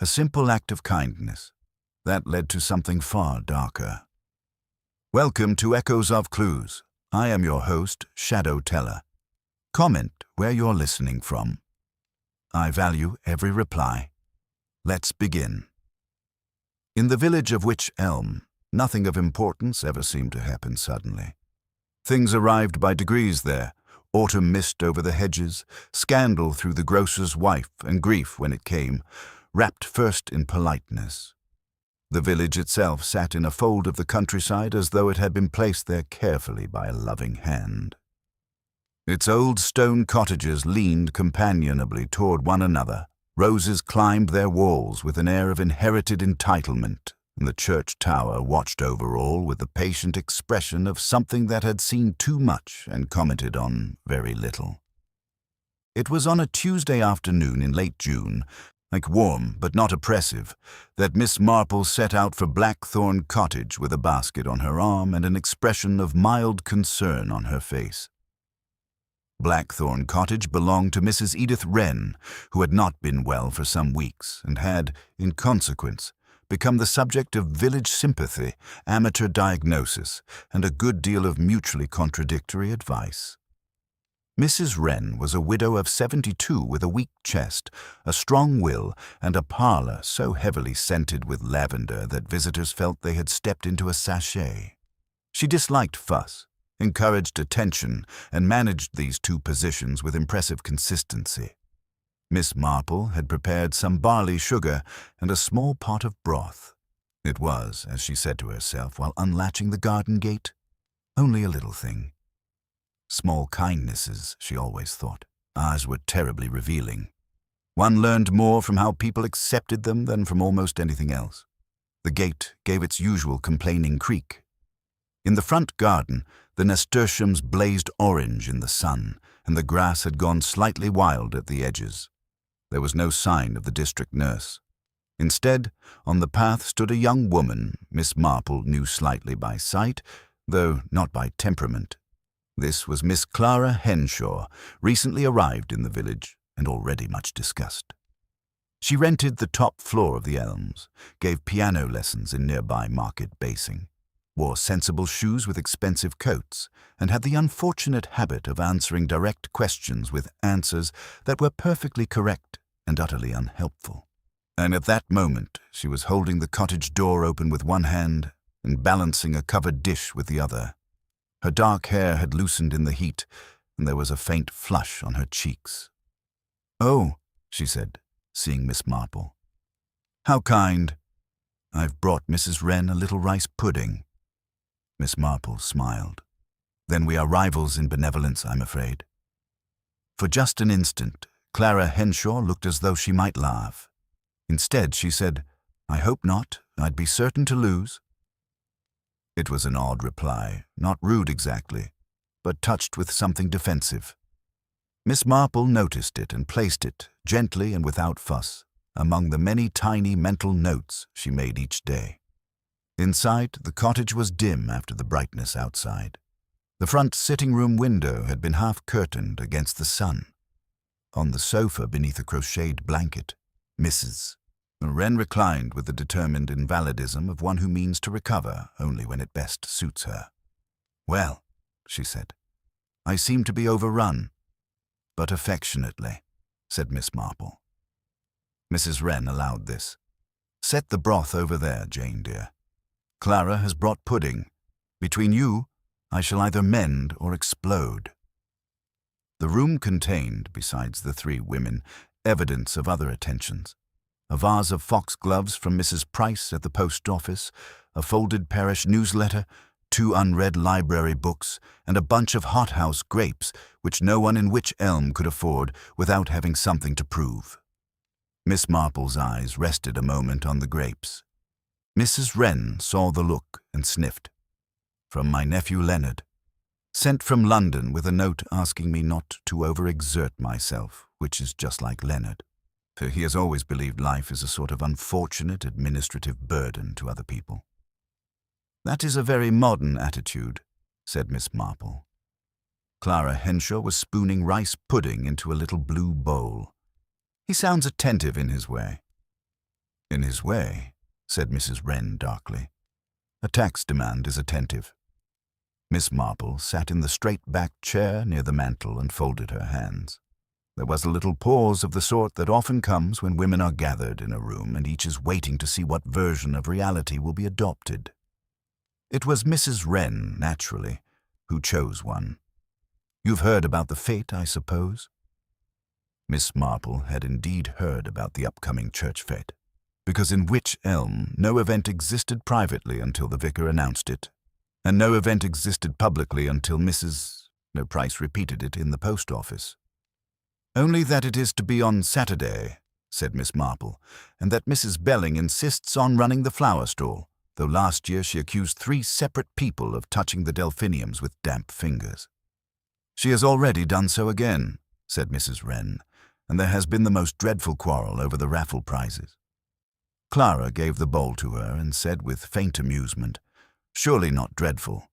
A simple act of kindness that led to something far darker. Welcome to Echoes of Clues. I am your host, Shadow Teller. Comment where you're listening from. I value every reply. Let's begin. In the village of Wych Elm, nothing of importance ever seemed to happen suddenly. Things arrived by degrees there. Autumn mist over the hedges, scandal through the grocer's wife, and grief when it came, wrapped first in politeness. The village itself sat in a fold of the countryside as though it had been placed there carefully by a loving hand. Its old stone cottages leaned companionably toward one another. Roses climbed their walls with an air of inherited entitlement, and the church tower watched over all with the patient expression of something that had seen too much and commented on very little. It was on a Tuesday afternoon in late June, warm but not oppressive, that Miss Marple set out for Blackthorn Cottage with a basket on her arm and an expression of mild concern on her face. Blackthorn Cottage belonged to Mrs. Edith Wren, who had not been well for some weeks and had, in consequence, become the subject of village sympathy, amateur diagnosis, and a good deal of mutually contradictory advice. Mrs. Wren was a widow of 72 with a weak chest, a strong will, and a parlor so heavily scented with lavender that visitors felt they had stepped into a sachet. She disliked fuss, encouraged attention, and managed these two positions with impressive consistency. Miss Marple had prepared some barley sugar and a small pot of broth. It was, as she said to herself while unlatching the garden gate, only a little thing. Small kindnesses, she always thought. Ours were terribly revealing. One learned more from how people accepted them than from almost anything else. The gate gave its usual complaining creak. In the front garden, the nasturtiums blazed orange in the sun, and the grass had gone slightly wild at the edges. There was no sign of the district nurse. Instead, on the path stood a young woman Miss Marple knew slightly by sight, though not by temperament. This was Miss Clara Henshaw, recently arrived in the village and already much discussed. She rented the top floor of the Elms, gave piano lessons in nearby Market Basing, wore sensible shoes with expensive coats, and had the unfortunate habit of answering direct questions with answers that were perfectly correct and utterly unhelpful. And at that moment she was holding the cottage door open with one hand and balancing a covered dish with the other. Her dark hair had loosened in the heat, and there was a faint flush on her cheeks. "Oh," she said, seeing Miss Marple. "How kind. I've brought Mrs. Wren a little rice pudding." Miss Marple smiled. "Then we are rivals in benevolence, I'm afraid." For just an instant, Clara Henshaw looked as though she might laugh. Instead, she said, "I hope not. I'd be certain to lose." It was an odd reply, not rude exactly, but touched with something defensive. Miss Marple noticed it and placed it, gently and without fuss, among the many tiny mental notes she made each day. Inside, the cottage was dim after the brightness outside. The front sitting-room window had been half-curtained against the sun. On the sofa beneath a crocheted blanket, Mrs. Wren reclined with the determined invalidism of one who means to recover only when it best suits her. "Well," she said, "I seem to be overrun." "But affectionately," said Miss Marple. Mrs. Wren allowed this. "Set the broth over there, Jane dear. Clara has brought pudding. Between you, I shall either mend or explode." The room contained, besides the three women, evidence of other attentions. A vase of foxgloves from Mrs. Price at the post office, a folded parish newsletter, 2 unread library books, and a bunch of hothouse grapes which no one in Wych Elm could afford without having something to prove. Miss Marple's eyes rested a moment on the grapes. Mrs. Wren saw the look and sniffed. "From my nephew Leonard. Sent from London with a note asking me not to overexert myself, which is just like Leonard. For he has always believed life is a sort of unfortunate administrative burden to other people." "That is a very modern attitude," said Miss Marple. Clara Henshaw was spooning rice pudding into a little blue bowl. "He sounds attentive in his way." In his way, said Mrs. Wren darkly. A tax demand is attentive. Miss Marple sat in the straight-backed chair near the mantel and folded her hands. There was a little pause of the sort that often comes when women are gathered in a room and each is waiting to see what version of reality will be adopted. It was Mrs. Wren, naturally, who chose one. You've heard about the fete, I suppose? Miss Marple had indeed heard about the upcoming church fete, because in Wych Elm no event existed privately until the vicar announced it, and no event existed publicly until Price repeated it in the post office. Only that it is to be on Saturday, said Miss Marple, and that Mrs. Belling insists on running the flower stall, though last year she accused 3 separate people of touching the delphiniums with damp fingers. She has already done so again, said Mrs. Wren, and there has been the most dreadful quarrel over the raffle prizes. Clara gave the bowl to her and said with faint amusement, surely not dreadful.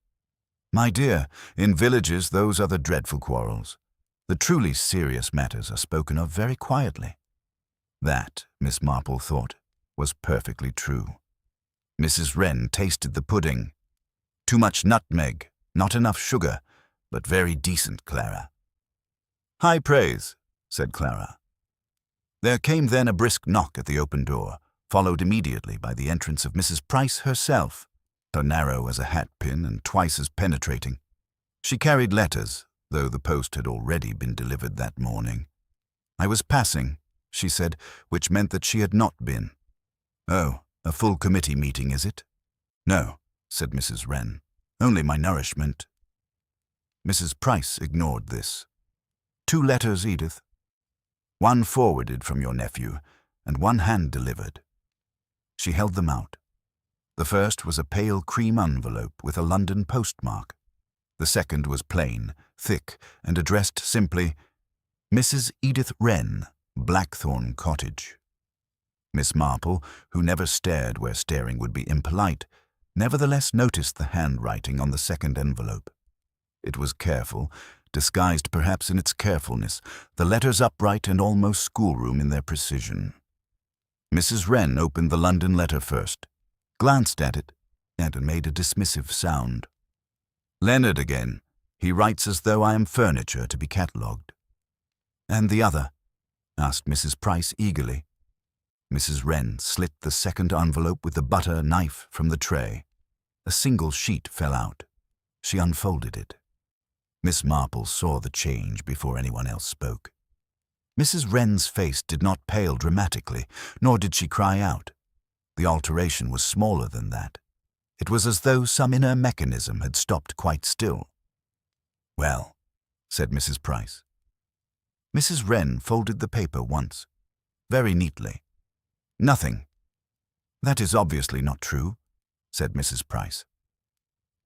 My dear, in villages those are the dreadful quarrels. The truly serious matters are spoken of very quietly. That, Miss Marple thought, was perfectly true. Mrs. Wren tasted the pudding. Too much nutmeg, not enough sugar, but very decent, Clara. High praise, said Clara. There came then a brisk knock at the open door, followed immediately by the entrance of Mrs. Price herself, her narrow as a hat-pin and twice as penetrating. She carried letters, though the post had already been delivered that morning. I was passing, she said, which meant that she had not been. Oh, a full committee meeting, is it? No, said Mrs. Wren, only my nourishment. Mrs. Price ignored this. 2 letters, Edith. 1 forwarded from your nephew, and 1 hand-delivered. She held them out. The first was a pale cream envelope with a London postmark. The second was plain, thick, and addressed simply, Mrs. Edith Wren, Blackthorn Cottage. Miss Marple, who never stared where staring would be impolite, nevertheless noticed the handwriting on the second envelope. It was careful, disguised perhaps in its carefulness, the letters upright and almost schoolroom in their precision. Mrs. Wren opened the London letter first, glanced at it, and made a dismissive sound. Leonard again. He writes as though I am furniture to be catalogued. And the other? Asked Mrs. Price eagerly. Mrs. Wren slit the second envelope with the butter knife from the tray. A single sheet fell out. She unfolded it. Miss Marple saw the change before anyone else spoke. Mrs. Wren's face did not pale dramatically, nor did she cry out. The alteration was smaller than that. It was as though some inner mechanism had stopped quite still. Well, said Mrs. Price. Mrs. Wren folded the paper once, very neatly. Nothing. That is obviously not true, said Mrs. Price.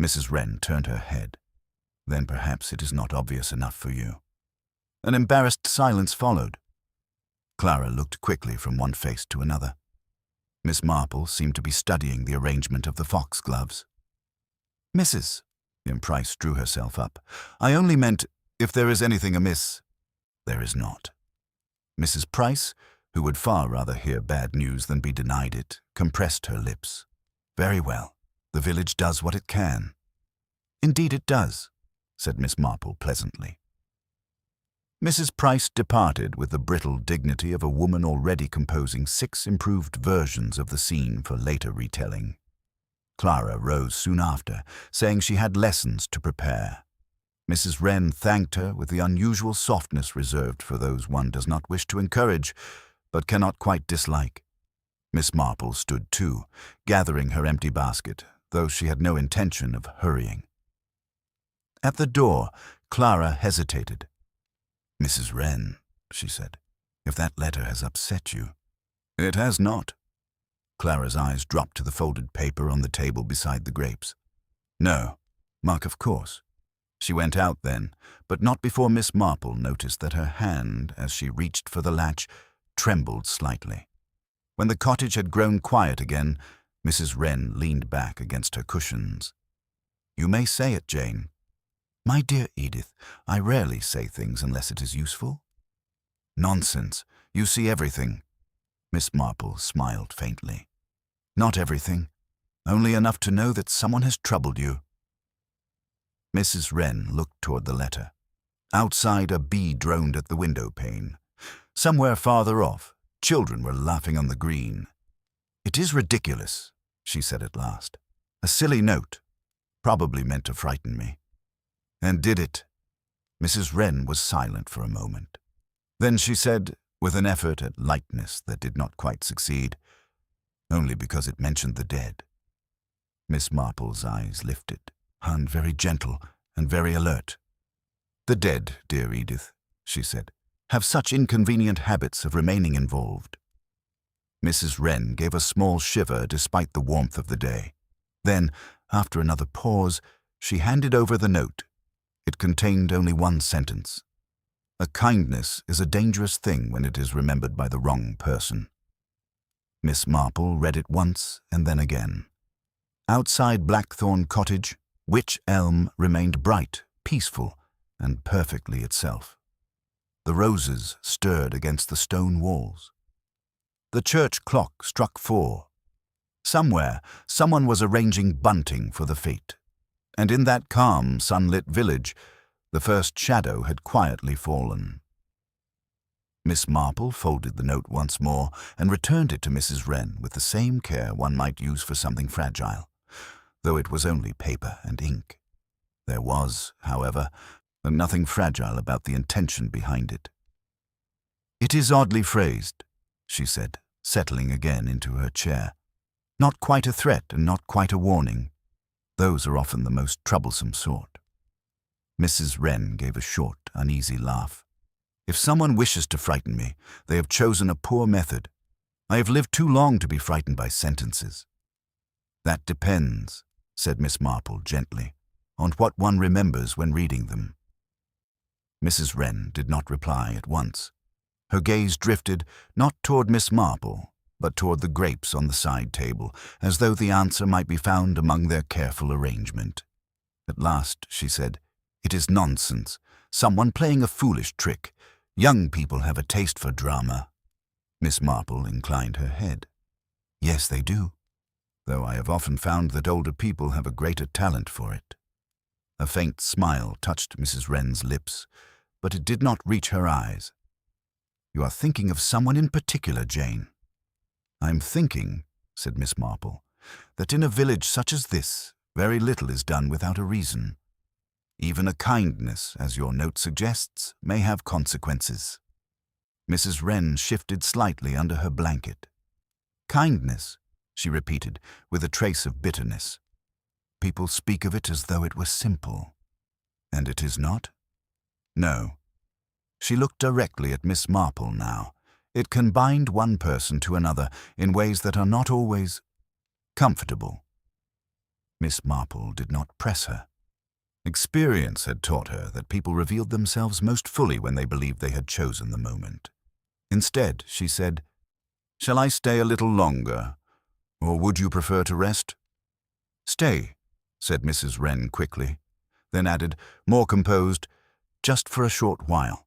Mrs. Wren turned her head. Then perhaps it is not obvious enough for you. An embarrassed silence followed. Clara looked quickly from one face to another. Miss Marple seemed to be studying the arrangement of the foxgloves. Mrs. Price drew herself up. I only meant, if there is anything amiss. There is not. Mrs. Price, who would far rather hear bad news than be denied it, compressed her lips. Very well. The village does what it can. Indeed it does, said Miss Marple pleasantly. Mrs. Price departed with the brittle dignity of a woman already composing 6 improved versions of the scene for later retelling. Clara rose soon after, saying she had lessons to prepare. Mrs. Wren thanked her with the unusual softness reserved for those one does not wish to encourage, but cannot quite dislike. Miss Marple stood too, gathering her empty basket, though she had no intention of hurrying. At the door, Clara hesitated. Mrs. Wren, she said, if that letter has upset you. It has not. Clara's eyes dropped to the folded paper on the table beside the grapes. No, Mark, of course. She went out then, but not before Miss Marple noticed that her hand, as she reached for the latch, trembled slightly. When the cottage had grown quiet again, Mrs. Wren leaned back against her cushions. You may say it, Jane. My dear Edith, I rarely say things unless it is useful. Nonsense. You see everything. Miss Marple smiled faintly. Not everything. Only enough to know that someone has troubled you. Mrs. Wren looked toward the letter. Outside, a bee droned at the window pane. Somewhere farther off, children were laughing on the green. It is ridiculous, she said at last. A silly note, probably meant to frighten me. And did it? Mrs. Wren was silent for a moment. Then she said, with an effort at lightness that did not quite succeed, only because it mentioned the dead. Miss Marple's eyes lifted, and very gentle and very alert. The dead, dear Edith, she said, have such inconvenient habits of remaining involved. Mrs. Wren gave a small shiver despite the warmth of the day. Then, after another pause, she handed over the note. It contained only one sentence. A kindness is a dangerous thing when it is remembered by the wrong person. Miss Marple read it once and then again. Outside Blackthorn Cottage, Wych Elm remained bright, peaceful, and perfectly itself. The roses stirred against the stone walls. The church clock struck 4. Somewhere, someone was arranging bunting for the fete, and in that calm, sunlit village, the first shadow had quietly fallen. Miss Marple folded the note once more and returned it to Mrs. Wren with the same care one might use for something fragile, though it was only paper and ink. There was, however, nothing fragile about the intention behind it. It is oddly phrased, she said, settling again into her chair. Not quite a threat and not quite a warning. Those are often the most troublesome sort. Mrs. Wren gave a short, uneasy laugh. If someone wishes to frighten me, they have chosen a poor method. I have lived too long to be frightened by sentences. That depends, said Miss Marple gently, on what one remembers when reading them. Mrs. Wren did not reply at once. Her gaze drifted not toward Miss Marple, but toward the grapes on the side table, as though the answer might be found among their careful arrangement. At last she said, "It is nonsense. Someone playing a foolish trick. Young people have a taste for drama." Miss Marple inclined her head. "Yes, they do, though I have often found that older people have a greater talent for it." A faint smile touched Mrs. Wren's lips, but it did not reach her eyes. "You are thinking of someone in particular, Jane." "I'm thinking," said Miss Marple, "that in a village such as this, very little is done without a reason. Even a kindness, as your note suggests, may have consequences." Mrs. Wren shifted slightly under her blanket. "Kindness," she repeated, with a trace of bitterness. "People speak of it as though it were simple. And it is not?" "No." She looked directly at Miss Marple now. It can bind one person to another in ways that are not always comfortable. Miss Marple did not press her. Experience had taught her that people revealed themselves most fully when they believed they had chosen the moment. Instead, she said, "Shall I stay a little longer, or would you prefer to rest?" "Stay," said Mrs. Wren quickly, then added, more composed, "just for a short while."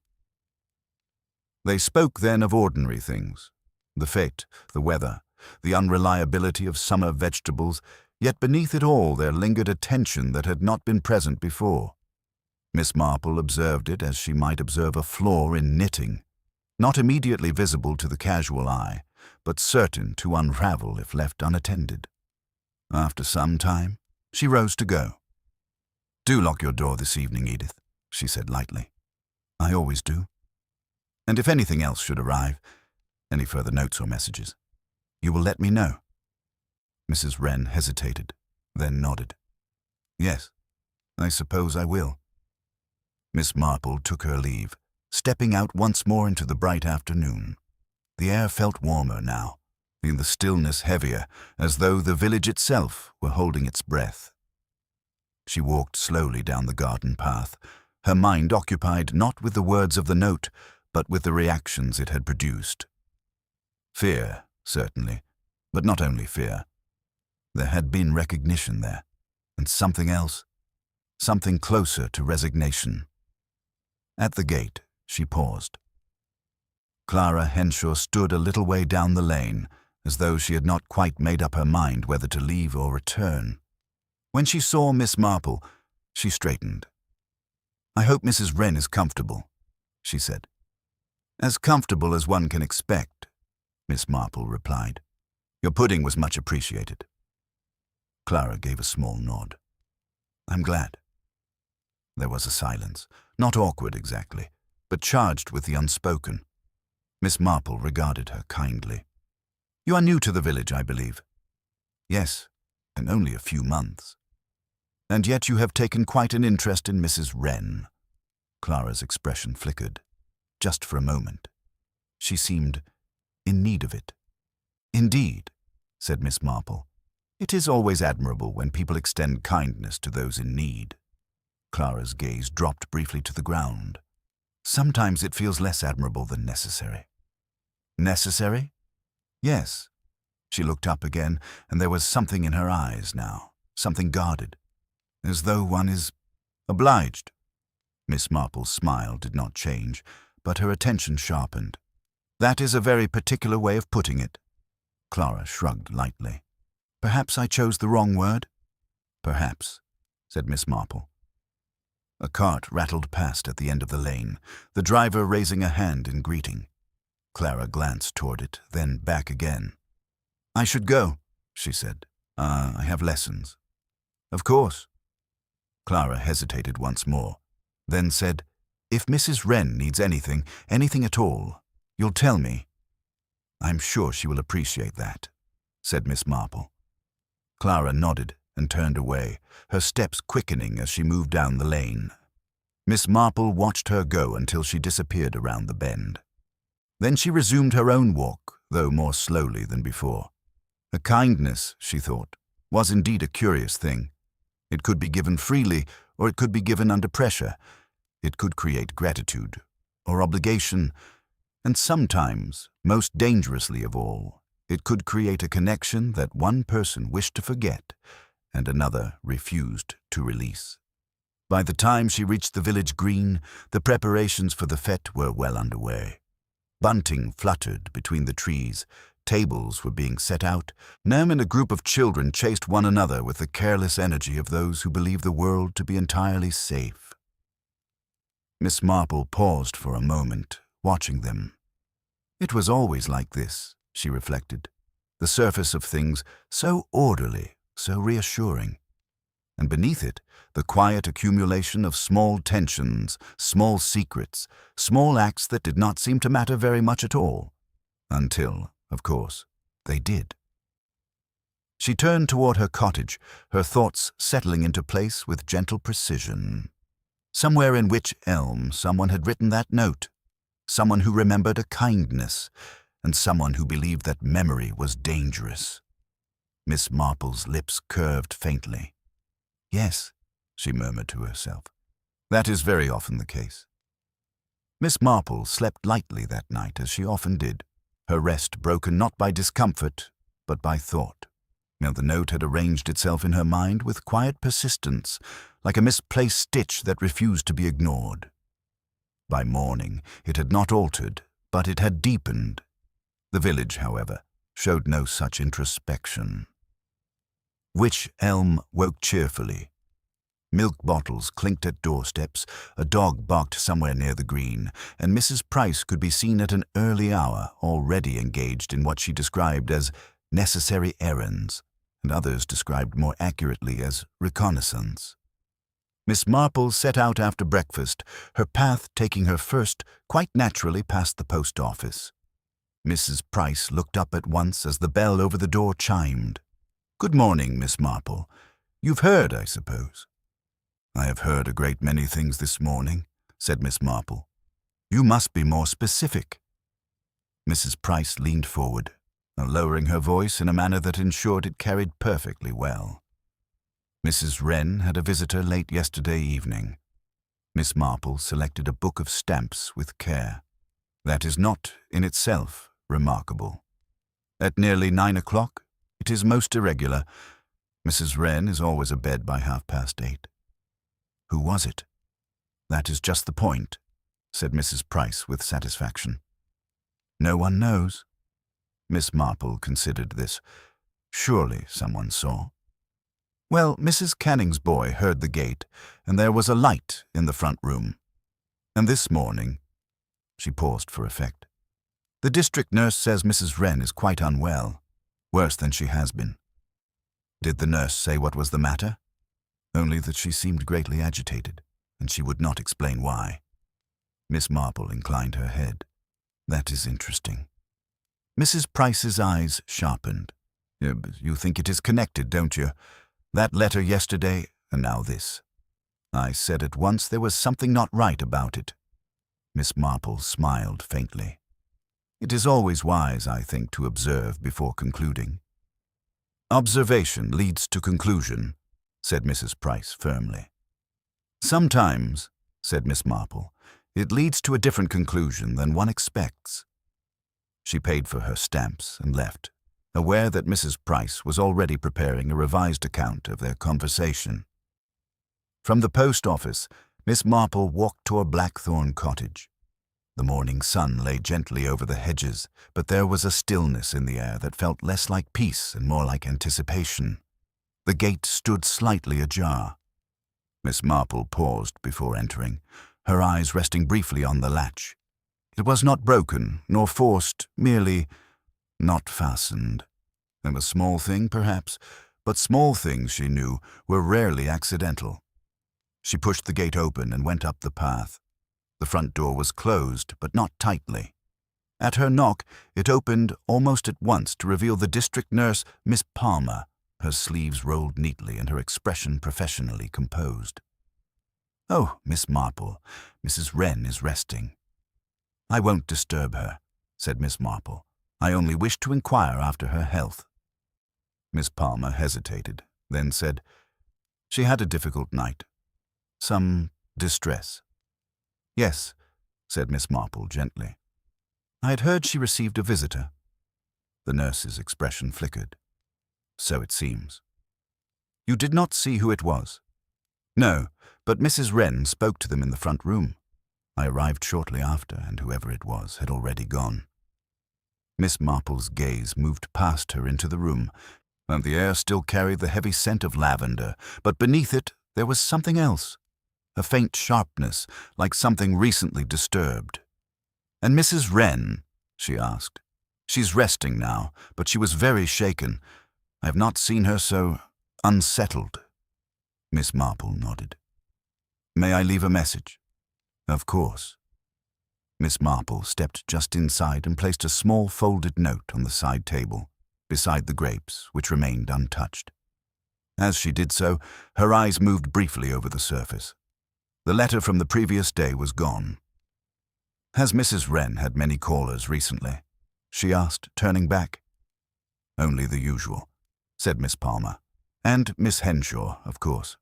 They spoke then of ordinary things, the fete, the weather, the unreliability of summer vegetables, yet beneath it all there lingered a tension that had not been present before. Miss Marple observed it as she might observe a flaw in knitting, not immediately visible to the casual eye, but certain to unravel if left unattended. After some time, she rose to go. "Do lock your door this evening, Edith," she said lightly. "I always do. And if anything else should arrive, any further notes or messages, you will let me know." Mrs. Wren hesitated, then nodded. "Yes, I suppose I will." Miss Marple took her leave, stepping out once more into the bright afternoon. The air felt warmer now, and the stillness heavier, as though the village itself were holding its breath. She walked slowly down the garden path, her mind occupied not with the words of the note, but with the reactions it had produced. Fear, certainly, but not only fear. There had been recognition there, and something else, something closer to resignation. At the gate, she paused. Clara Henshaw stood a little way down the lane, as though she had not quite made up her mind whether to leave or return. When she saw Miss Marple, she straightened. "I hope Mrs. Wren is comfortable," she said. "As comfortable as one can expect," Miss Marple replied. "Your pudding was much appreciated." Clara gave a small nod. "I'm glad." There was a silence, not awkward exactly, but charged with the unspoken. Miss Marple regarded her kindly. "You are new to the village, I believe." "Yes, and only a few months." "And yet you have taken quite an interest in Mrs. Wren." Clara's expression flickered, just for a moment. She seemed in need of it. "Indeed," said Miss Marple. "It is always admirable when people extend kindness to those in need." Clara's gaze dropped briefly to the ground. "Sometimes it feels less admirable than necessary." "Necessary?" "Yes." She looked up again, and there was something in her eyes now, something guarded, as though one is obliged. Miss Marple's smile did not change, but her attention sharpened. "That is a very particular way of putting it." Clara shrugged lightly. "Perhaps I chose the wrong word?" "Perhaps," said Miss Marple. A cart rattled past at the end of the lane, the driver raising a hand in greeting. Clara glanced toward it, then back again. "I should go," she said. I have lessons." "Of course." Clara hesitated once more, then said, "If Mrs. Wren needs anything at all, you'll tell me." "I'm sure she will appreciate that," said Miss Marple. Clara nodded and turned away, her steps quickening as she moved down the lane. Miss Marple watched her go until she disappeared around the bend. Then she resumed her own walk, though more slowly than before. A kindness, she thought, was indeed a curious thing. It could be given freely, or it could be given under pressure. It could create gratitude, or obligation, and sometimes, most dangerously of all, it could create a connection that one person wished to forget and another refused to release. By the time she reached the village green, the preparations for the fete were well underway. Bunting fluttered between the trees, tables were being set out, Nam and a group of children chased one another with the careless energy of those who believe the world to be entirely safe. Miss Marple paused for a moment, watching them. It was always like this, she reflected, the surface of things so orderly, so reassuring. And beneath it, the quiet accumulation of small tensions, small secrets, small acts that did not seem to matter very much at all. Until, of course, they did. She turned toward her cottage, her thoughts settling into place with gentle precision. Somewhere in which elm someone had written that note, someone who remembered a kindness, and someone who believed that memory was dangerous. Miss Marple's lips curved faintly. "Yes," she murmured to herself. "That is very often the case." Miss Marple slept lightly that night, as she often did, her rest broken not by discomfort, but by thought. Now the note had arranged itself in her mind with quiet persistence, like a misplaced stitch that refused to be ignored. By morning, it had not altered, but it had deepened. The village, however, showed no such introspection. Wych Elm woke cheerfully. Milk bottles clinked at doorsteps, a dog barked somewhere near the green, and Mrs. Price could be seen at an early hour already engaged in what she described as necessary errands, and others described more accurately as reconnaissance. Miss Marple set out after breakfast, her path taking her first, quite naturally, past the post office. Mrs. Price looked up at once as the bell over the door chimed. "Good morning, Miss Marple. You've heard, I suppose?" "I have heard a great many things this morning," said Miss Marple. "You must be more specific." Mrs. Price leaned forward, lowering her voice in a manner that ensured it carried perfectly well. "Mrs. Wren had a visitor late yesterday evening." Miss Marple selected a book of stamps with care. "That is not, in itself, remarkable. At nearly 9 o'clock, it is most irregular. Mrs. Wren is always abed by 8:30. "Who was it?" "That is just the point," said Mrs. Price with satisfaction. No one knows. Miss Marple considered this. Surely someone saw. Well, Mrs. Canning's boy heard the gate, and there was a light in the front room. And this morning, she paused for effect. The district nurse says Mrs. Wren is quite unwell, worse than she has been. Did the nurse say what was the matter? Only that she seemed greatly agitated, and she would not explain why. Miss Marple inclined her head. That is interesting. Mrs. Price's eyes sharpened. You think it is connected, don't you? That letter yesterday, and now this. I said at once there was something not right about it. Miss Marple smiled faintly. It is always wise, I think, to observe before concluding. Observation leads to conclusion, said Mrs. Price firmly. Sometimes, said Miss Marple, it leads to a different conclusion than one expects. She paid for her stamps and left, aware that Mrs. Price was already preparing a revised account of their conversation. From the post office, Miss Marple walked toward Blackthorn Cottage. The morning sun lay gently over the hedges, but there was a stillness in the air that felt less like peace and more like anticipation. The gate stood slightly ajar. Miss Marple paused before entering, her eyes resting briefly on the latch. It was not broken, nor forced, merely not fastened. A small thing, perhaps, but small things, she knew, were rarely accidental. She pushed the gate open and went up the path. The front door was closed, but not tightly. At her knock, it opened almost at once to reveal the district nurse, Miss Palmer, her sleeves rolled neatly and her expression professionally composed. "Oh, Miss Marple, Mrs. Wren is resting." "I won't disturb her," said Miss Marple. "I only wish to inquire after her health." Miss Palmer hesitated, then said, "She had a difficult night. Some distress." "Yes," said Miss Marple gently. "I had heard she received a visitor." The nurse's expression flickered. "So it seems." "You did not see who it was?" "No, but Mrs. Wren spoke to them in the front room. I arrived shortly after, and whoever it was had already gone." Miss Marple's gaze moved past her into the room, and the air still carried the heavy scent of lavender, but beneath it there was something else, a faint sharpness, like something recently disturbed. "And Mrs. Wren?" she asked. "She's resting now, but she was very shaken. I have not seen her so unsettled." Miss Marple nodded. "May I leave a message?" "Of course." Miss Marple stepped just inside and placed a small folded note on the side table, beside the grapes, which remained untouched. As she did so, her eyes moved briefly over the surface. The letter from the previous day was gone. "Has Mrs. Wren had many callers recently?" she asked, turning back. "Only the usual," said Miss Palmer. "And Miss Henshaw, of course."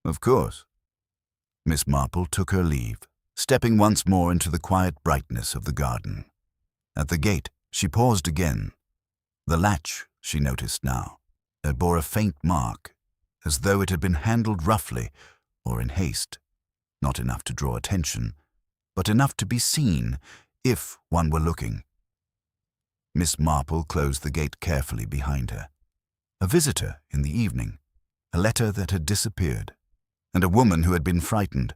"Of course." Miss Marple took her leave, stepping once more into the quiet brightness of the garden. At the gate, she paused again. The latch, she noticed now, bore a faint mark, as though it had been handled roughly or in haste, not enough to draw attention, but enough to be seen if one were looking. Miss Marple closed the gate carefully behind her. A visitor in the evening, a letter that had disappeared, and a woman who had been frightened,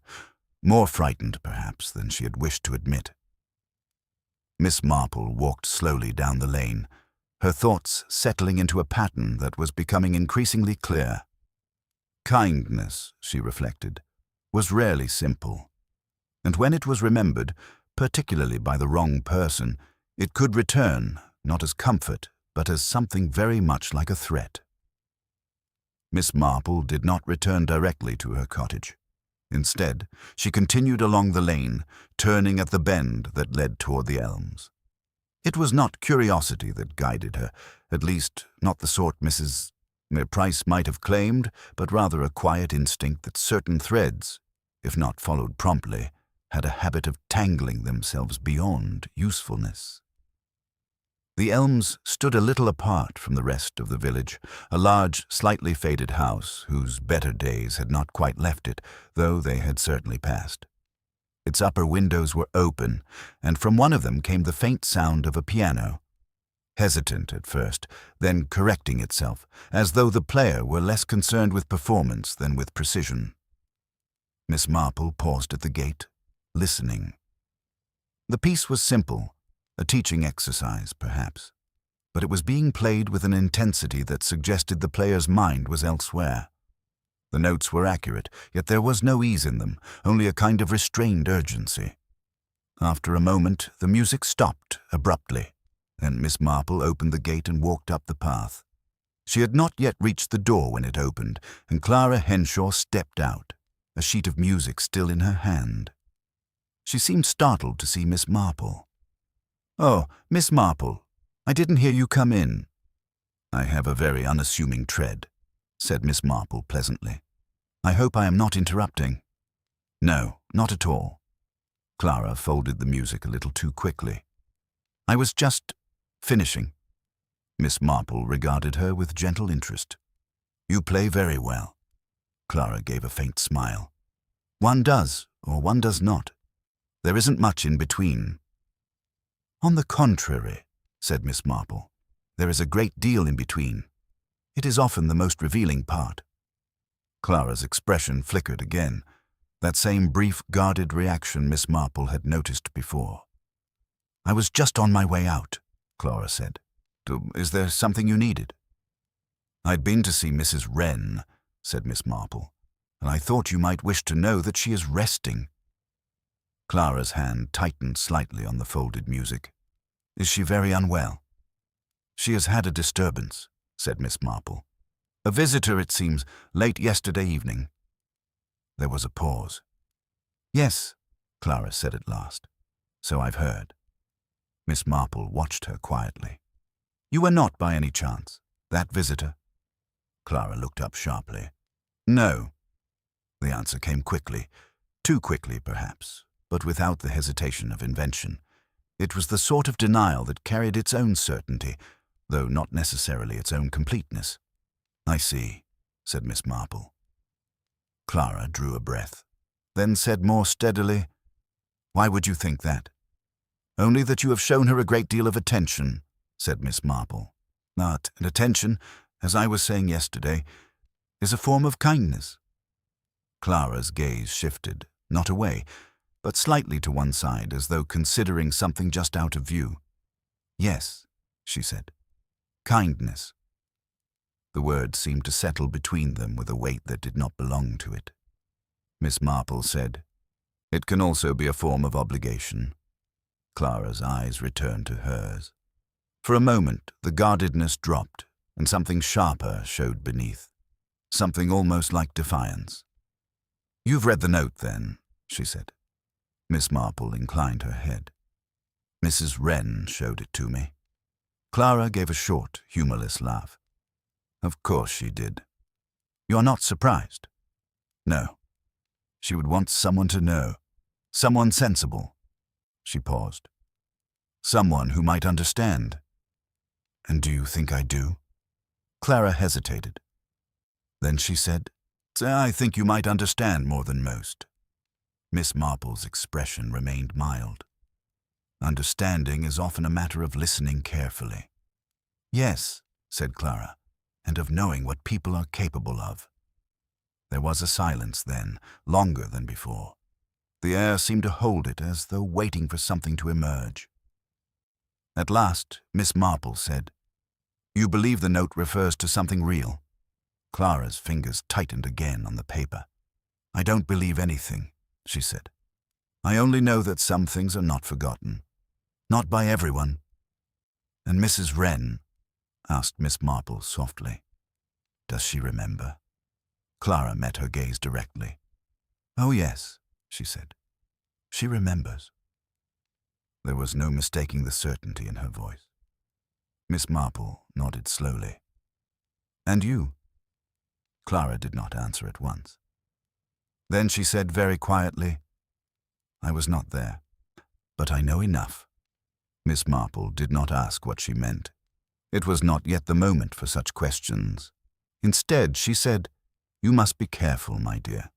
more frightened perhaps than she had wished to admit. Miss Marple walked slowly down the lane, her thoughts settling into a pattern that was becoming increasingly clear. Kindness, she reflected, was rarely simple, and when it was remembered, particularly by the wrong person, it could return, not as comfort, but as something very much like a threat. Miss Marple did not return directly to her cottage. Instead, she continued along the lane, turning at the bend that led toward the elms. It was not curiosity that guided her, at least not the sort Mrs. Price might have claimed, but rather a quiet instinct that certain threads, if not followed promptly, had a habit of tangling themselves beyond usefulness. The elms stood a little apart from the rest of the village, a large, slightly faded house whose better days had not quite left it, though they had certainly passed. Its upper windows were open, and from one of them came the faint sound of a piano. Hesitant at first, then correcting itself, as though the player were less concerned with performance than with precision. Miss Marple paused at the gate, listening. The piece was simple, a teaching exercise, perhaps, but it was being played with an intensity that suggested the player's mind was elsewhere. The notes were accurate, yet there was no ease in them, only a kind of restrained urgency. After a moment, the music stopped abruptly, and Miss Marple opened the gate and walked up the path. She had not yet reached the door when it opened, and Clara Henshaw stepped out, a sheet of music still in her hand. She seemed startled to see Miss Marple. "Oh, Miss Marple, I didn't hear you come in." "I have a very unassuming tread," said Miss Marple pleasantly. "I hope I am not interrupting." "No, not at all." Clara folded the music a little too quickly. "I was just finishing." Miss Marple regarded her with gentle interest. "You play very well." Clara gave a faint smile. "One does, or one does not. There isn't much in between." "On the contrary," said Miss Marple, "there is a great deal in between. It is often the most revealing part." Clara's expression flickered again, that same brief, guarded reaction Miss Marple had noticed before. "I was just on my way out," Clara said. "Is there something you needed?" "I'd been to see Mrs. Wren," said Miss Marple, "and I thought you might wish to know that she is resting." Clara's hand tightened slightly on the folded music. "Is she very unwell?" "She has had a disturbance," said Miss Marple. "A visitor, it seems, late yesterday evening." There was a pause. "Yes," Clara said at last. "So I've heard." Miss Marple watched her quietly. "You were not, by any chance, that visitor?" Clara looked up sharply. "No." The answer came quickly, too quickly perhaps, but without the hesitation of invention. It was the sort of denial that carried its own certainty, though not necessarily its own completeness. "I see," said Miss Marple. Clara drew a breath, then said more steadily, "Why would you think that?" "Only that you have shown her a great deal of attention," said Miss Marple. "And attention, as I was saying yesterday, is a form of kindness." Clara's gaze shifted, not away, but slightly to one side, as though considering something just out of view. "Yes," she said. "Kindness." The word seemed to settle between them with a weight that did not belong to it. Miss Marple said, "It can also be a form of obligation." Clara's eyes returned to hers. For a moment, the guardedness dropped, and something sharper showed beneath. Something almost like defiance. "You've read the note, then," she said. Miss Marple inclined her head. "Mrs. Wren showed it to me." Clara gave a short, humorless laugh. "Of course she did." "You're not surprised?" "No. She would want someone to know. Someone sensible." She paused. "Someone who might understand." "And do you think I do?" Clara hesitated. Then she said, "I think you might understand more than most." Miss Marple's expression remained mild. "Understanding is often a matter of listening carefully." "Yes," said Clara, "and of knowing what people are capable of." There was a silence then, longer than before. The air seemed to hold it as though waiting for something to emerge. At last, Miss Marple said, "You believe the note refers to something real?" Clara's fingers tightened again on the paper. "I don't believe anything," she said. "I only know that some things are not forgotten. Not by everyone." "And Mrs. Wren?" asked Miss Marple softly. "Does she remember?" Clara met her gaze directly. "Oh, yes," she said. "She remembers." There was no mistaking the certainty in her voice. Miss Marple nodded slowly. "And you?" Clara did not answer at once. Then she said very quietly, "I was not there, but I know enough." Miss Marple did not ask what she meant. It was not yet the moment for such questions. Instead, she said, "You must be careful, my dear.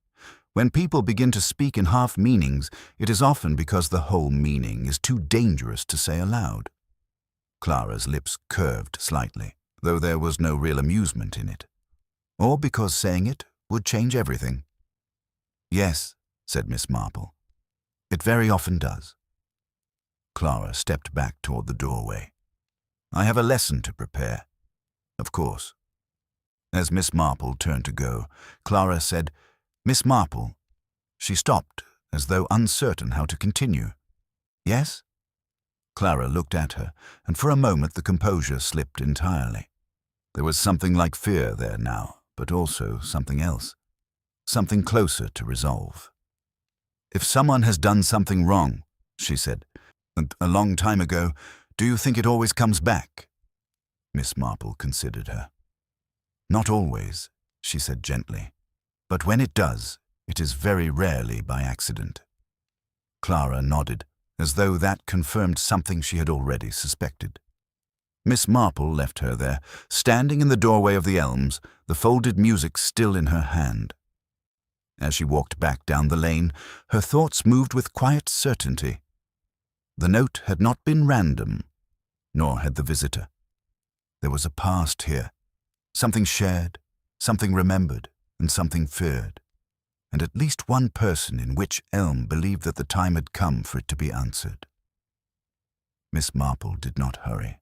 When people begin to speak in half meanings, it is often because the whole meaning is too dangerous to say aloud. Clara's lips curved slightly, though there was no real amusement in it. Or because saying it would change everything. "Yes," said Miss Marple. "It very often does." Clara stepped back toward the doorway. "I have a lesson to prepare." "Of course." As Miss Marple turned to go, Clara said, "Miss Marple." She stopped, as though uncertain how to continue. "Yes?" Clara looked at her, and for a moment the composure slipped entirely. There was something like fear there now, but also something else. Something closer to resolve. "If someone has done something wrong," she said, "and a long time ago, do you think it always comes back?" Miss Marple considered her. "Not always," she said gently. "But when it does, it is very rarely by accident." Clara nodded, as though that confirmed something she had already suspected. Miss Marple left her there, standing in the doorway of the elms, the folded music still in her hand. As she walked back down the lane, her thoughts moved with quiet certainty. The note had not been random, nor had the visitor. There was a past here, something shared, something remembered, and something feared, and at least one person in which elm believed that the time had come for it to be answered. Miss Marple did not hurry.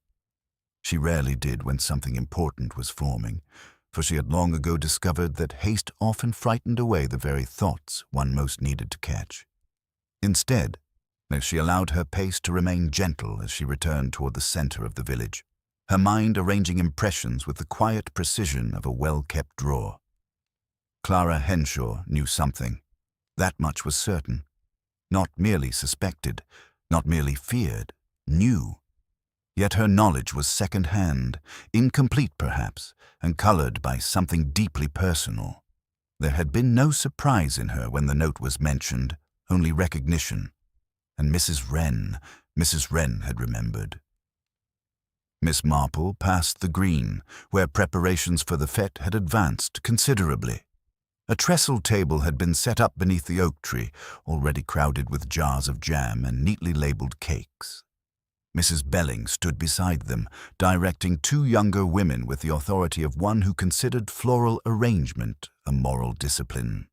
She rarely did when something important was forming, for she had long ago discovered that haste often frightened away the very thoughts one most needed to catch. Instead, as she allowed her pace to remain gentle as she returned toward the center of the village, her mind arranging impressions with the quiet precision of a well-kept drawer. Clara Henshaw knew something. That much was certain. Not merely suspected, not merely feared, knew. Yet her knowledge was second-hand, incomplete perhaps, and colored by something deeply personal. There had been no surprise in her when the note was mentioned, only recognition. And Mrs. Wren had remembered. Miss Marple passed the green, where preparations for the fete had advanced considerably. A trestle table had been set up beneath the oak tree, already crowded with jars of jam and neatly labeled cakes. Mrs. Belling stood beside them, directing two younger women with the authority of one who considered floral arrangement a moral discipline.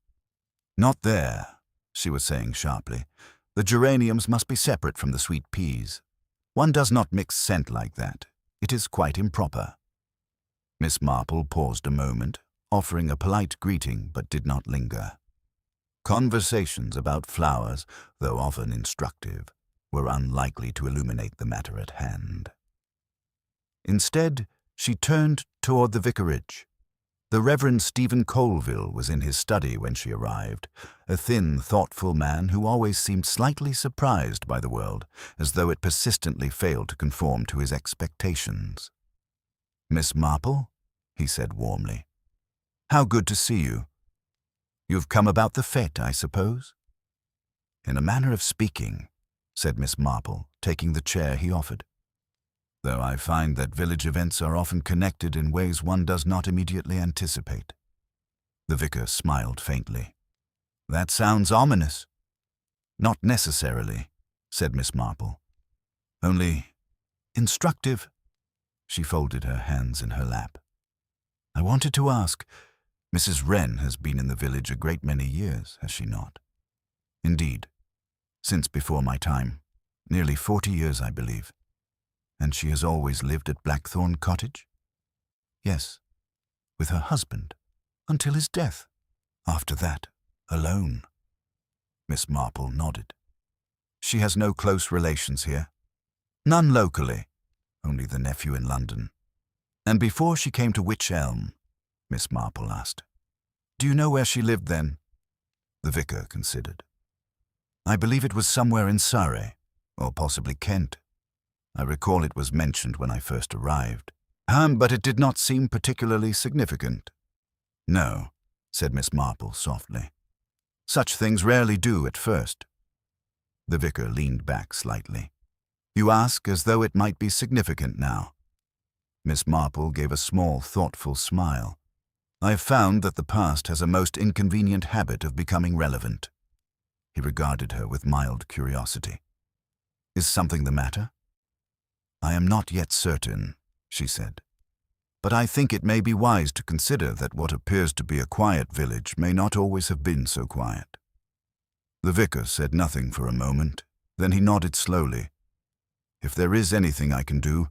"Not there," she was saying sharply. "The geraniums must be separate from the sweet peas. One does not mix scent like that. It is quite improper." Miss Marple paused a moment, offering a polite greeting, but did not linger. Conversations about flowers, though often instructive, were unlikely to illuminate the matter at hand. Instead, she turned toward the vicarage. The Reverend Stephen Colville was in his study when she arrived, a thin, thoughtful man who always seemed slightly surprised by the world, as though it persistently failed to conform to his expectations. "Miss Marple," he said warmly. "How good to see you. You've come about the fete, I suppose?" "In a manner of speaking," said Miss Marple, taking the chair he offered. "Though I find that village events are often connected in ways one does not immediately anticipate." The vicar smiled faintly. "That sounds ominous." "Not necessarily," said Miss Marple. "Only instructive." She folded her hands in her lap. "I wanted to ask, Mrs. Wren has been in the village a great many years, has she not?" "Indeed. Since before my time. Nearly 40 years, I believe." "And she has always lived at Blackthorn Cottage?" "Yes, with her husband, until his death. After that, alone." Miss Marple nodded. "She has no close relations here?" "None locally, only the nephew in London." "And before she came to Wych Elm?" Miss Marple asked. "Do you know where she lived then?" The vicar considered. "I believe it was somewhere in Surrey, or possibly Kent. I recall it was mentioned when I first arrived. But it did not seem particularly significant." "No," said Miss Marple softly. "Such things rarely do at first." The vicar leaned back slightly. "You ask as though it might be significant now." Miss Marple gave a small, thoughtful smile. I've found that the past has a most inconvenient habit of becoming relevant. He regarded her with mild curiosity. Is something the matter? I am not yet certain, she said. But I think it may be wise to consider that what appears to be a quiet village may not always have been so quiet. The vicar said nothing for a moment, then he nodded slowly. If there is anything I can do,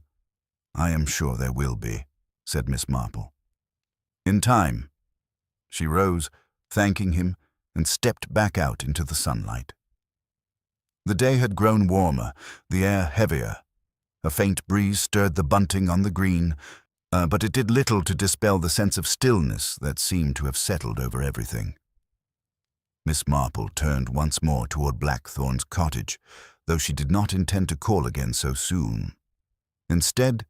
I am sure there will be, said Miss Marple. In time. She rose, thanking him, and stepped back out into the sunlight. The day had grown warmer, the air heavier. A faint breeze stirred the bunting on the green, but it did little to dispel the sense of stillness that seemed to have settled over everything. Miss Marple turned once more toward Blackthorn's cottage, though she did not intend to call again so soon. Instead,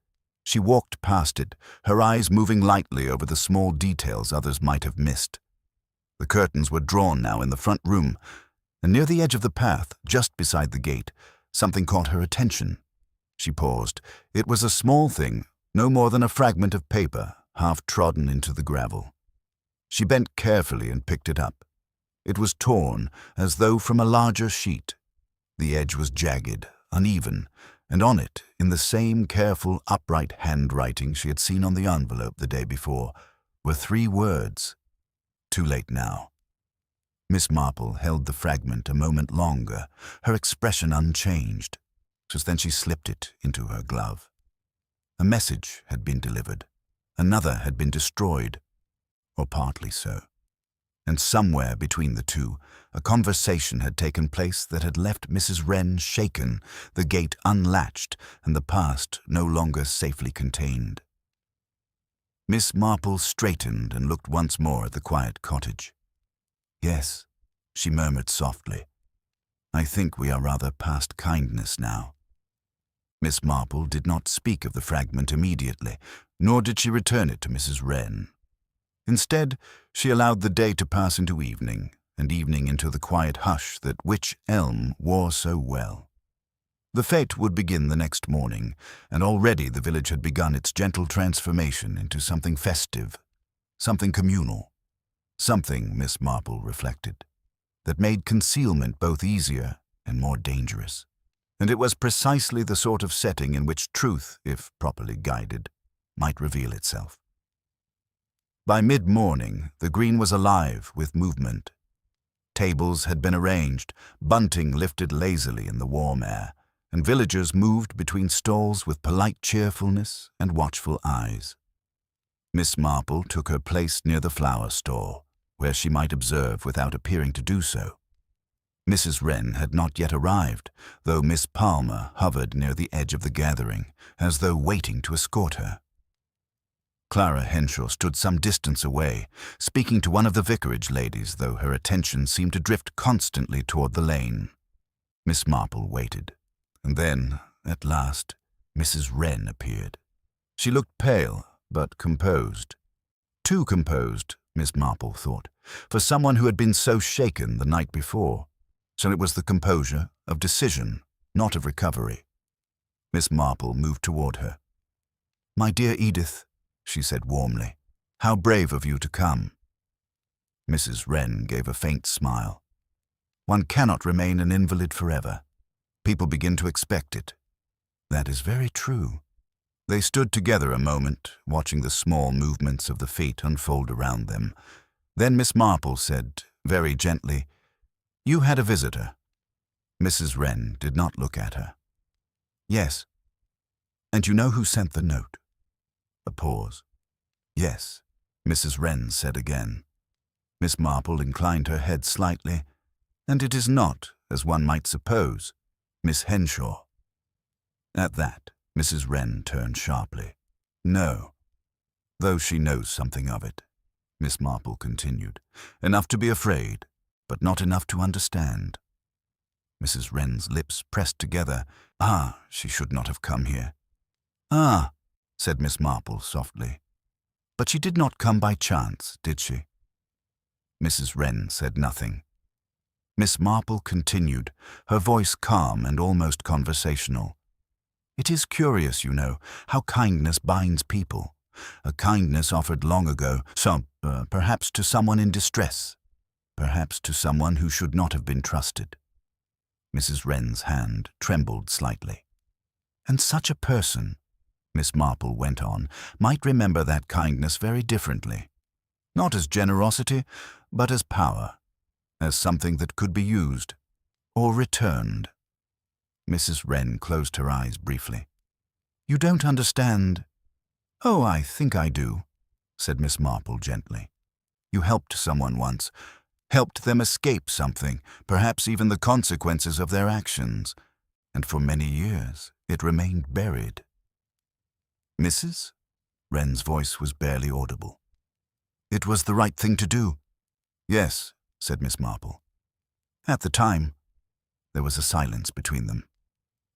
she walked past it, her eyes moving lightly over the small details others might have missed. The curtains were drawn now in the front room, and near the edge of the path, just beside the gate, something caught her attention. She paused. It was a small thing, no more than a fragment of paper, half trodden into the gravel. She bent carefully and picked it up. It was torn, as though from a larger sheet. The edge was jagged, uneven, and on it, in the same careful, upright handwriting she had seen on the envelope the day before, were 3 words. Too late now. Miss Marple held the fragment a moment longer, her expression unchanged. Just then she slipped it into her glove. A message had been delivered. Another had been destroyed, or partly so. And somewhere between the two, a conversation had taken place that had left Mrs. Wren shaken, the gate unlatched, and the past no longer safely contained. Miss Marple straightened and looked once more at the quiet cottage. Yes, she murmured softly. I think we are rather past kindness now. Miss Marple did not speak of the fragment immediately, nor did she return it to Mrs. Wren. Instead, she allowed the day to pass into evening, and evening into the quiet hush that Wych Elm wore so well. The fete would begin the next morning, and already the village had begun its gentle transformation into something festive, something communal, something, Miss Marple reflected, that made concealment both easier and more dangerous. And it was precisely the sort of setting in which truth, if properly guided, might reveal itself. By mid-morning, the green was alive with movement. Tables had been arranged, bunting lifted lazily in the warm air, and villagers moved between stalls with polite cheerfulness and watchful eyes. Miss Marple took her place near the flower stall, where she might observe without appearing to do so. Mrs. Wren had not yet arrived, though Miss Palmer hovered near the edge of the gathering, as though waiting to escort her. Clara Henshaw stood some distance away, speaking to one of the vicarage ladies, though her attention seemed to drift constantly toward the lane. Miss Marple waited, and then, at last, Mrs. Wren appeared. She looked pale, but composed. Too composed, Miss Marple thought, for someone who had been so shaken the night before. So it was the composure of decision, not of recovery. Miss Marple moved toward her. "My dear Edith," she said warmly, "how brave of you to come." Mrs. Wren gave a faint smile. "One cannot remain an invalid forever. People begin to expect it." "That is very true." They stood together a moment, watching the small movements of the feet unfold around them. Then Miss Marple said, very gently, "You had a visitor." Mrs. Wren did not look at her. "Yes. And you know who sent the note?" A pause. "Yes," Mrs. Wren said again. Miss Marple inclined her head slightly. "And it is not, as one might suppose, Miss Henshaw." At that, Mrs. Wren turned sharply. "No, though she knows something of it," Miss Marple continued. "Enough to be afraid, but not enough to understand." Mrs. Wren's lips pressed together. "Ah, she should not have come here." "Ah," said Miss Marple softly. "But she did not come by chance, did she?" Mrs. Wren said nothing. Miss Marple continued, her voice calm and almost conversational. "It is curious, you know, how kindness binds people, a kindness offered long ago, perhaps to someone in distress, perhaps to someone who should not have been trusted. Mrs. Wren's hand trembled slightly. And such a person, Miss Marple went on, might remember that kindness very differently. Not as generosity, but as power, as something that could be used, or returned. Mrs. Wren closed her eyes briefly. "You don't understand." "Oh, I think I do," said Miss Marple gently. "You helped someone once, helped them escape something, perhaps even the consequences of their actions, and for many years it remained buried." "Mrs.?" Wren's voice was barely audible. "It was the right thing to do." "Yes," said Miss Marple. "At the time." There was a silence between them.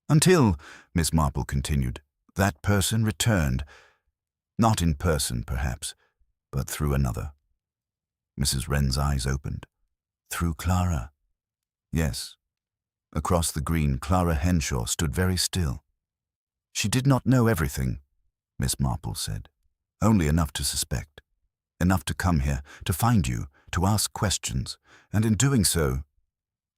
"Until," Miss Marple continued, "that person returned. Not in person, perhaps, but through another." Mrs. Wren's eyes opened. "Through Clara?" "Yes." Across the green, Clara Henshaw stood very still. "She did not know everything," Miss Marple said. "Only enough to suspect. Enough to come here, to find you, to ask questions, and in doing so,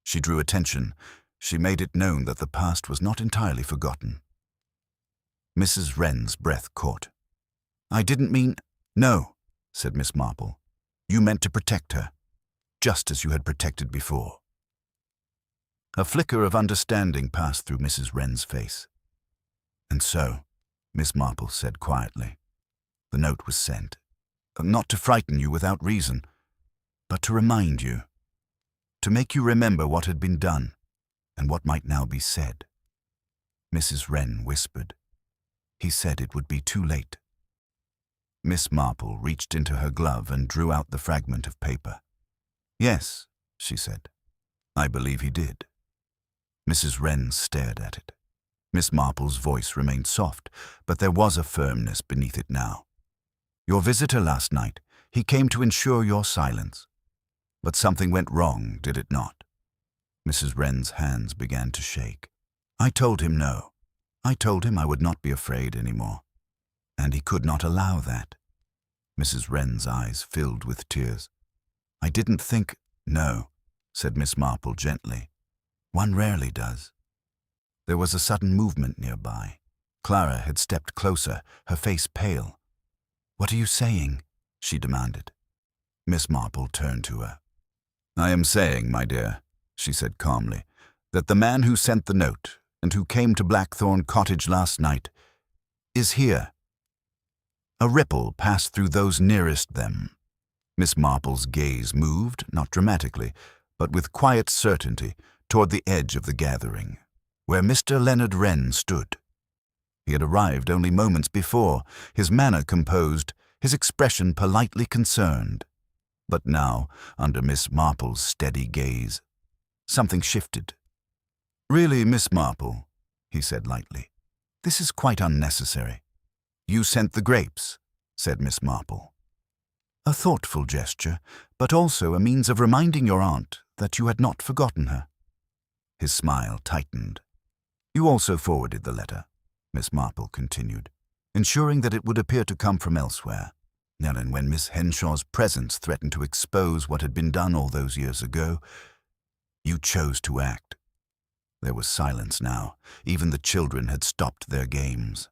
she drew attention. She made it known that the past was not entirely forgotten." Mrs. Wren's breath caught. "I didn't mean—" "No," said Miss Marple. "You meant to protect her, just as you had protected before." A flicker of understanding passed through Mrs. Wren's face. "And so," Miss Marple said quietly, "the note was sent. Not to frighten you without reason, but to remind you, to make you remember what had been done and what might now be said." Mrs. Wren whispered, "He said it would be too late." Miss Marple reached into her glove and drew out the fragment of paper. "Yes," she said, "I believe he did." Mrs. Wren stared at it. Miss Marple's voice remained soft, but there was a firmness beneath it now. "Your visitor last night, he came to ensure your silence. But something went wrong, did it not?" Mrs. Wren's hands began to shake. "I told him no. I told him I would not be afraid any more. And he could not allow that." Mrs. Wren's eyes filled with tears. "I didn't think—" "No," said Miss Marple gently. "One rarely does." There was a sudden movement nearby. Clara had stepped closer, her face pale. "What are you saying?" she demanded. Miss Marple turned to her. "I am saying, my dear," she said calmly, "that the man who sent the note and who came to Blackthorn Cottage last night is here." A ripple passed through those nearest them. Miss Marple's gaze moved, not dramatically, but with quiet certainty, toward the edge of the gathering, where Mr. Leonard Wren stood. He had arrived only moments before, his manner composed, his expression politely concerned. But now, under Miss Marple's steady gaze, something shifted. "Really, Miss Marple," he said lightly, "this is quite unnecessary." "You sent the grapes," said Miss Marple. A thoughtful gesture, but also a means of reminding your aunt that you had not forgotten her. His smile tightened. "You also forwarded the letter," Miss Marple continued, ensuring that it would appear to come from elsewhere. And when Miss Henshaw's presence threatened to expose what had been done all those years ago, you chose to act. There was silence now. Even the children had stopped their games.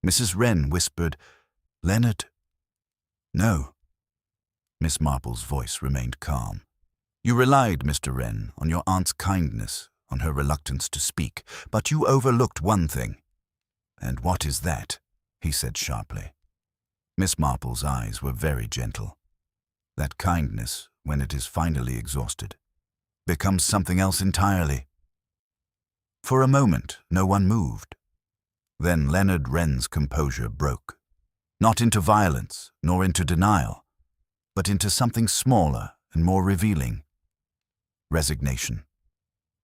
Mrs. Wren whispered, "Leonard?" "No." Miss Marple's voice remained calm. "You relied, Mr. Wren, on your aunt's kindness, on her reluctance to speak, but you overlooked one thing." "And what is that?" he said sharply. Miss Marple's eyes were very gentle. "That kindness, when it is finally exhausted, becomes something else entirely." For a moment, no one moved. Then Leonard Wren's composure broke, not into violence nor into denial, but into something smaller and more revealing. Resignation.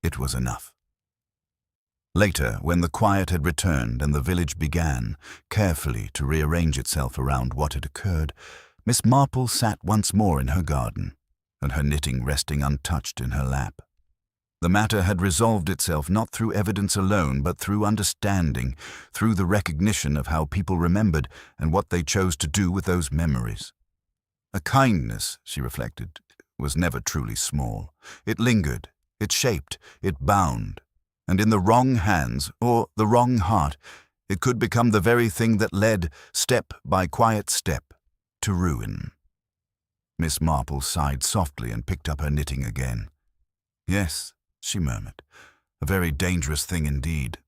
It was enough. Later, when the quiet had returned and the village began, carefully to rearrange itself around what had occurred, Miss Marple sat once more in her garden, and her knitting resting untouched in her lap. The matter had resolved itself not through evidence alone, but through understanding, through the recognition of how people remembered and what they chose to do with those memories. A kindness, she reflected, was never truly small. It lingered, it shaped, it bound, and in the wrong hands or the wrong heart, it could become the very thing that led, step by quiet step, to ruin. Miss Marple sighed softly and picked up her knitting again. "Yes," she murmured, "a very dangerous thing indeed."